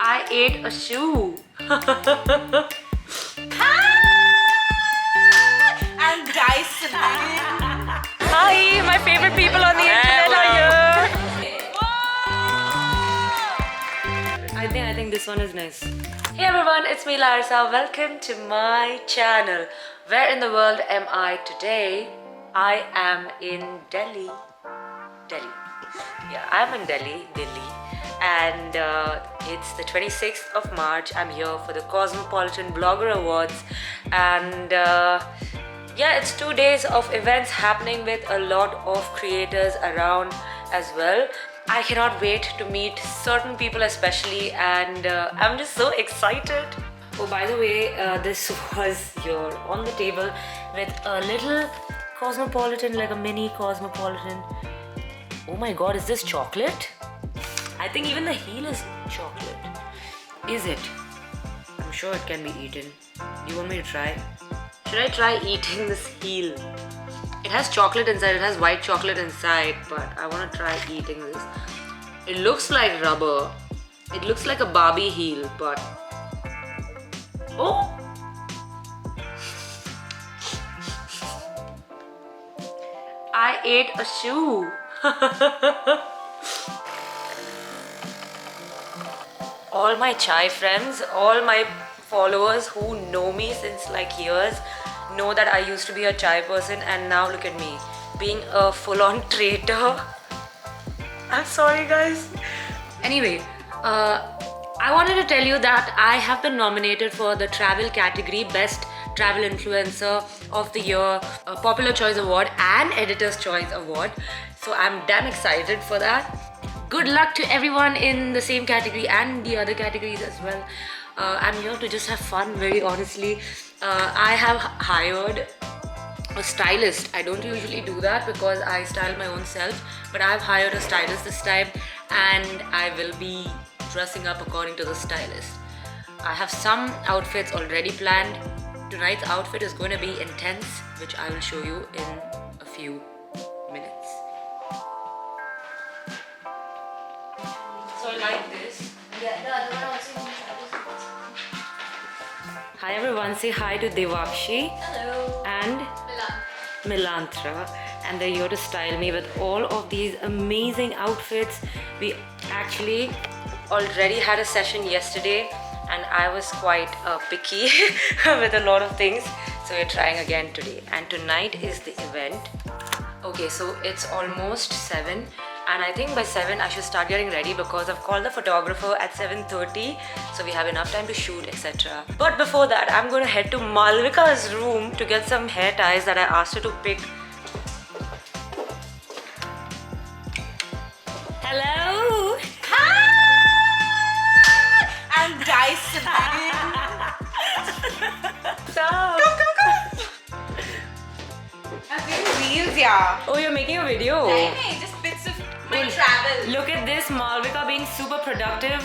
I ate a shoe. And Dyson. Hi, my favorite people on the internet are here. I think this one is nice. Hey everyone, it's me Larissa. Welcome to my channel. Where in the world am I today? I am in Delhi. Yeah, I'm in Delhi. And it's the 26th of March. I'm here for the Cosmopolitan Blogger Awards. And yeah, it's 2 days of events happening with a lot of creators around as well. I cannot wait to meet certain people especially, and I'm just so excited. Oh, by the way, this was here on the table with a little Cosmopolitan, like a mini Cosmopolitan. Oh my god, is this chocolate? I think even the heel is chocolate. Is it? I'm sure it can be eaten. Do you want me to try? Should I try eating this heel? It has chocolate inside, it has white chocolate inside, but I want to try eating this. It looks like rubber. It looks like a Barbie heel, but... Oh! I ate a shoe. All my chai friends, all my followers who know me since like years know that I used to be a chai person, and now look at me being a full-on traitor. I'm sorry guys. Anyway, I wanted to tell you that I have been nominated for the travel category Best Travel Influencer of the Year, Popular Choice Award and Editor's Choice Award. So I'm damn excited for that. Good luck to everyone in the same category and the other categories as well. I'm here to just have fun, very honestly. I have hired a stylist. I don't usually do that because I style my own self, but I've hired a stylist this time and I will be dressing up according to the stylist. I have some outfits already planned. Tonight's outfit is going to be intense, which I will show you in a few minutes. So I like this. Yeah, the other one also. Hi everyone, say hi to Devakshi. Hello. And Milantra, and they're here to style me with all of these amazing outfits. We actually already had a session yesterday and I was quite picky with a lot of things, so we're trying again today, and tonight is the event. Okay, so it's almost 7 and I think by 7 I should start getting ready because I've called the photographer at 7:30, so we have enough time to shoot, etc. But before that, I'm going to head to Malvika's room to get some hair ties that I asked her to pick. Hello! Hi! And Dyson. Stop! Come. I'm doing reels, yeah. Oh, you're making a video? Nahin, just bits of my travel. Look at this, Malvika being super productive,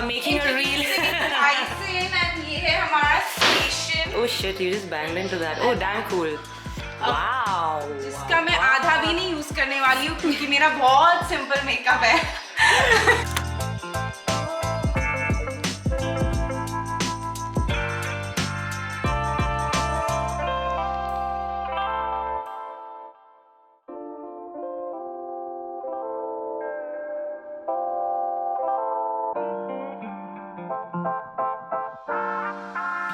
making a reel. Dyson, and ये है हमारा station. Oh shit, you just banged into that. Oh, damn cool. Wow. जिसका मैं आधा भी नहीं use करने वाली हूँ क्योंकि मेरा बहुत सिंपल मेकअप है.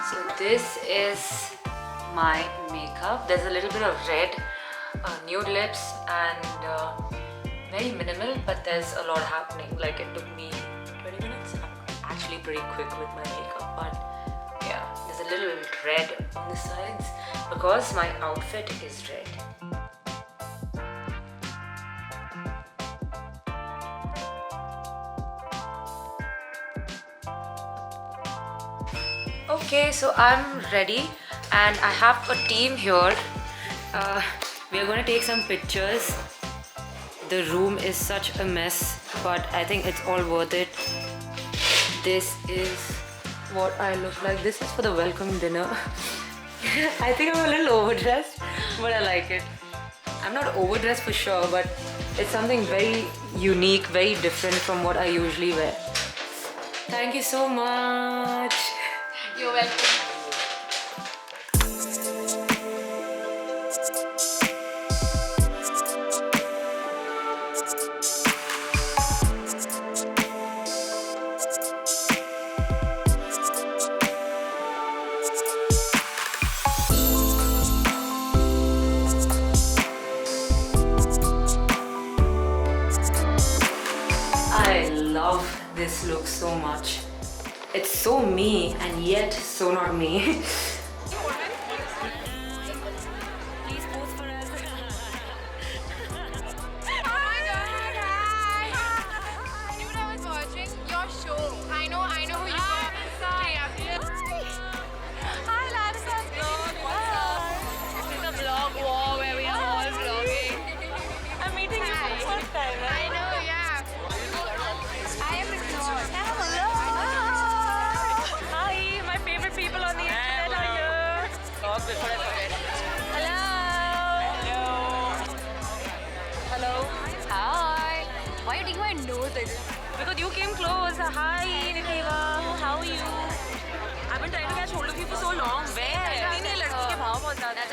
So this is my makeup. There's a little bit of red, nude lips, and very minimal, but there's a lot happening. Like it took me 20 minutes. I'm actually pretty quick with my makeup, but yeah, there's a little bit red on the sides because my outfit is red. Okay, so I'm ready and I have a team here. We are going to take some pictures. The room is such a mess, but I think it's all worth it. This is what I look like. This is for the welcome dinner. I think I'm a little overdressed, but I like it. I'm not overdressed for sure, but it's something very unique, very different from what I usually wear. Thank you so much. You're welcome. I love this look so much. It's so me and yet so not me. Please pose for us. Dude, I was watching your show. I know who you are. Hi, Larissa's vlog. What's up? This is a vlog war where we are all vlogging. I'm meeting you for the first time. I know, yeah. I am ignored. Hello. Hi, my favorite people on the internet are here. Talk before I forget. Hello. Hello. Hi. Why are you taking my nose like this? Because you came close. Hi, Nitiva. How are you? I've been trying to catch hold of you for so long. Where? नहीं लड़की के भाव बहुत ज़्यादा है.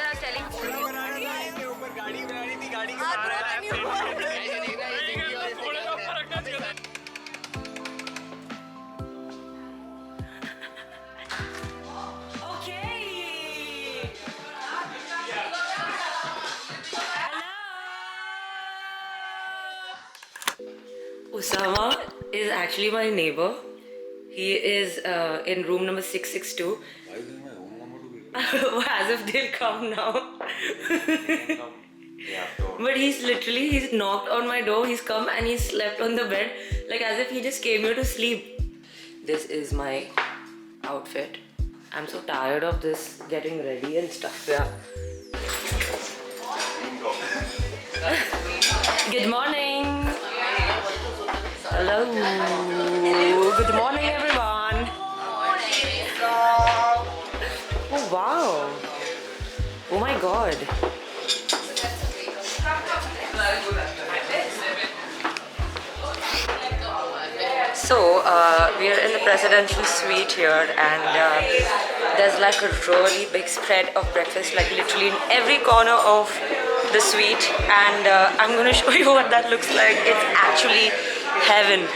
That's what I was telling you. Okay. Osama is actually my neighbor. He is in room number 662. Why is my home number to be? As if they'll come now. But he's knocked on my door, he's come and he's slept on the bed like as if he just came here to sleep. This is my outfit. I'm so tired of this getting ready and stuff. Yeah. Good morning. Hello. Good morning, everyone. Oh wow. Oh my god. So we are in the presidential suite here and there's like a really big spread of breakfast like literally in every corner of the suite and I'm going to show you what that looks like. It's actually heaven.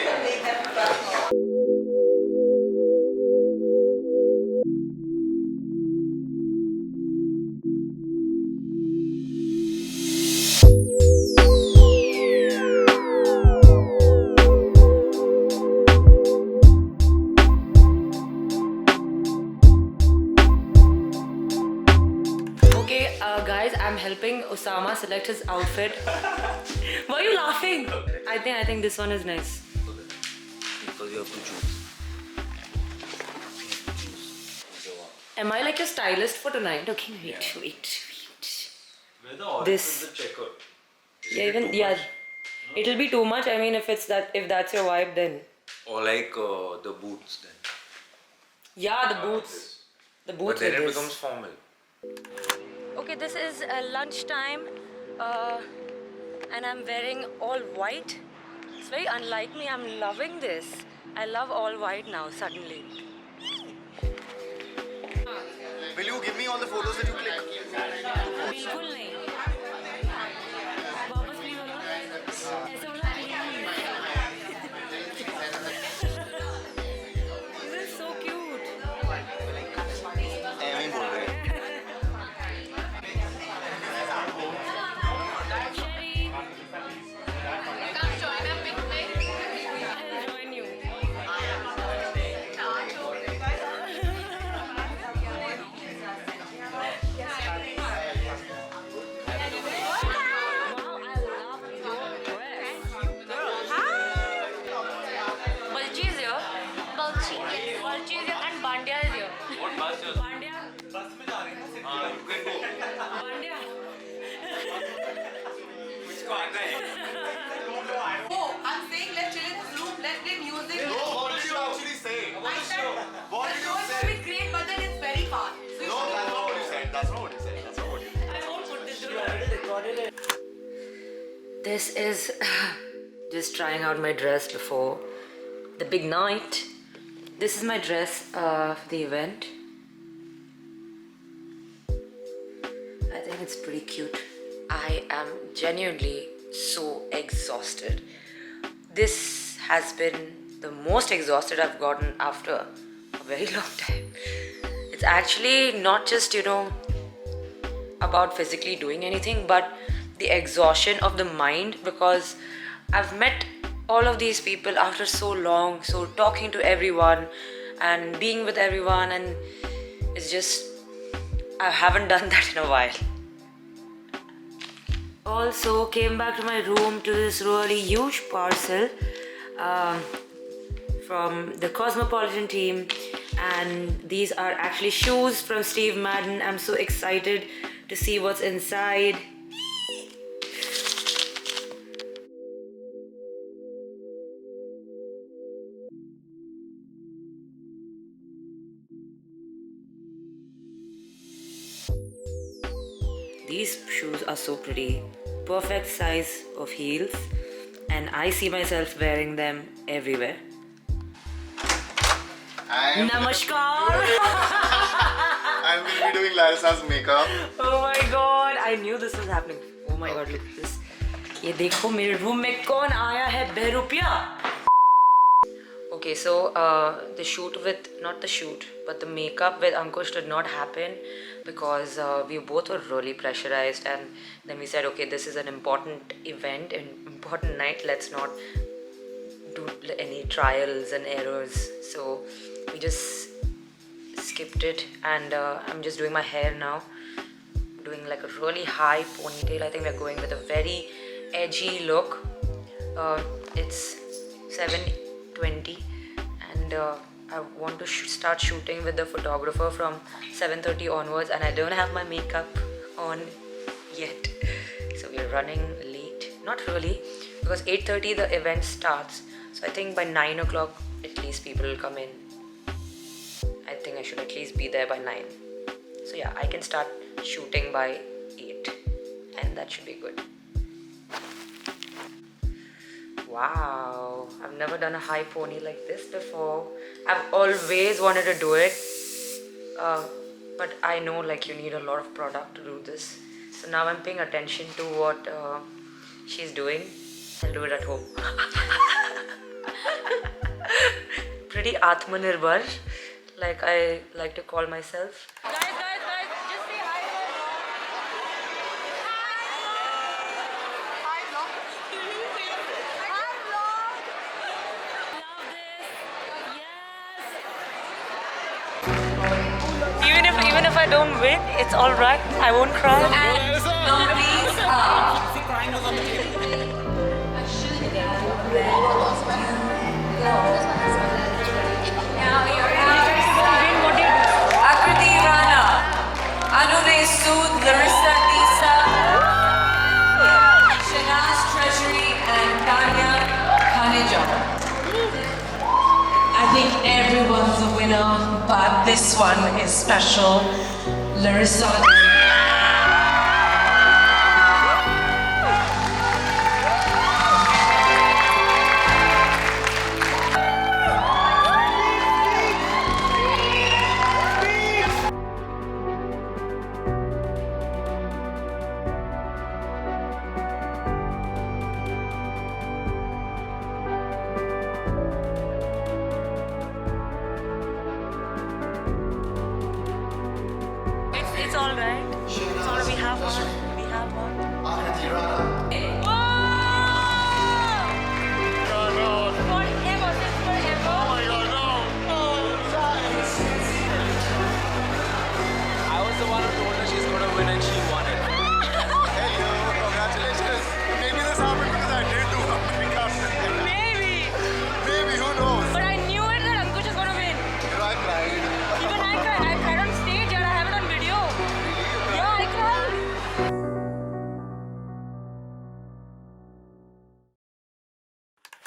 Guys, I'm helping Osama select his outfit. Why are you laughing? I think this one is nice. Because you have to choose. Am I like a stylist for tonight? Okay, wait. Where the orange This- is the checker? Yeah, it'll be too much. I mean, if that's your vibe, then Or like the boots then. yeah, the boots. The But boots then with it this. becomes formal. Okay, this is lunchtime, and I'm wearing all white. It's very unlike me. I'm loving this. I love all white now. Suddenly. Will you give me all the photos that you click? बिल्कुल नहीं. वापस नहीं बोलो. ऐसे बोलो please. This is so cute. ऐਵੇਂ ही बोल रहे हैं. Sherry, Come join our picnic. I'll join you. Wow, I love your dress. Balchi is here. Balchi is here and Bandia is here. What bus is? Bandia. Bandia. Oh, I'm saying let's chill in this room, let's play music. No, what did you actually say? I said, What the did show you is say? going to be great, but then it's very fast. So you No, should that's not what you said. That's not what you said. That's not what you said. I won't put this down. This is just trying out my dress before the big night. This is my dress for the event. I think it's pretty cute. I am genuinely so exhausted. This has been the most exhausted I've gotten after a very long time. It's actually not just, about physically doing anything, but the exhaustion of the mind, because I've met all of these people after so long, so talking to everyone and being with everyone, and it's just, I haven't done that in a while. Also came back to my room to this really huge parcel from the Cosmopolitan team, and these are actually shoes from Steve Madden. I'm so excited to see what's inside. These shoes are so pretty. Perfect size of heels, and I see myself wearing them everywhere. Namaskar! I will be doing Larissa's makeup. Oh my god, I knew this was happening. Oh my god, look at this. ये देखो मेरे room में कौन आया है बेरुपिया. Okay, so the shoot with, not the shoot, but the makeup with Ankush did not happen because we both were really pressurized, and then we said, okay, this is an important event, an important night, let's not do any trials and errors. So we just skipped it, and I'm just doing my hair now, doing like a really high ponytail. I think we're going with a very edgy look. It's 7:20, and I want to start shooting with the photographer from 7:30 onwards, and I don't have my makeup on yet, so we're running late. Not really, because 8:30 the event starts, so I think by 9 o'clock at least people will come in. I think I should at least be there by 9. So yeah, I can start shooting by 8, and that should be good. Wow, I've never done a high pony like this before. I've always wanted to do it, but I know like you need a lot of product to do this. So now I'm paying attention to what she's doing. I'll do it at home. Pretty Atmanirbhar, like I like to call myself. Guys, just say hi. Hi, vlog. Hi, vlog. Even if I don't win, it's all right. I won't cry. Akriti Rana, Anune Sood, Larissa Lisa, Shanaz Treasury, and Tanya Khaneja. I think everyone's a winner, but this one is special. Larissa. It's all right. It's all right. We have one. We have one. Akriti Rana. Forever, since forever. I was the one who told her she's going to win and she won it. Hello, congratulations. Maybe this happened because I did do a makeup. Maybe. Maybe, who knows? But I knew it that Ankush is going to win. You know, I cried. Even I cried. I cried on stage and I have it on video. Yeah, I cried.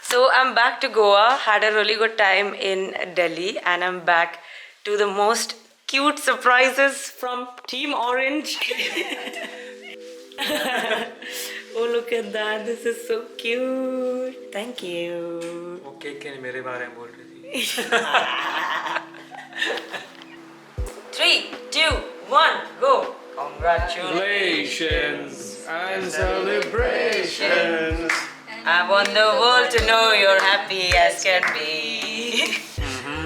So I'm back to Goa. Had a really good time in Delhi, and I'm back to the most cute surprises from Team Orange. Oh, look at that. This is so cute. Thank you. वो cake के मेरे बारे में बोल रही थी. 3, 2, 1, go! Congratulations and celebrations. I want the world to know you're happy as can be.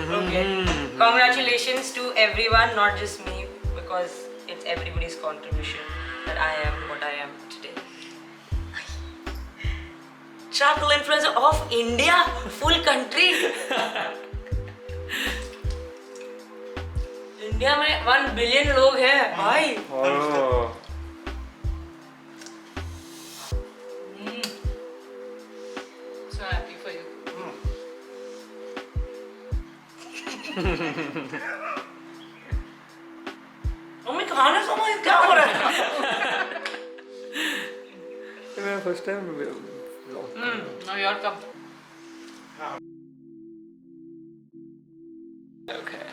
Okay. Congratulations to everyone, not just me, because it's everybody's contribution that I am what I am today. Travel influencer of India, full country. India में 1 billion लोग हैं भाई. Oh. So happy for you. Mummy खाना समझ क्या हो रहा है? मेरा first time. Now your cup. Okay.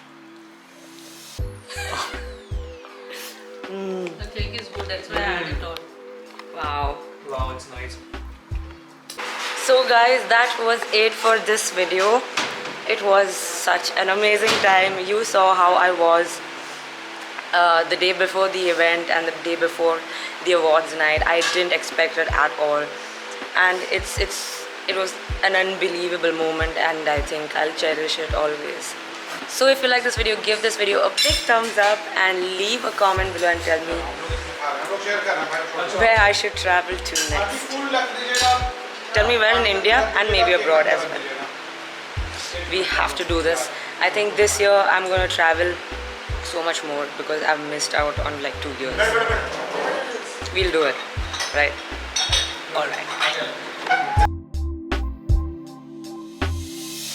The cake is good, that's why I had it all. Wow. Wow, it's nice. So guys, that was it for this video. It was such an amazing time. You saw how I was the day before the event and the day before the awards night. I didn't expect it at all, and it was an unbelievable moment, and I think I'll cherish it always. So if you like this video, give this video a big thumbs up and leave a comment below and tell me where I should travel to next. Tell me where in India and maybe abroad as well. We have to do this. I think this year I'm going to travel so much more because I've missed out on like 2 years. We'll do it, right? Alright.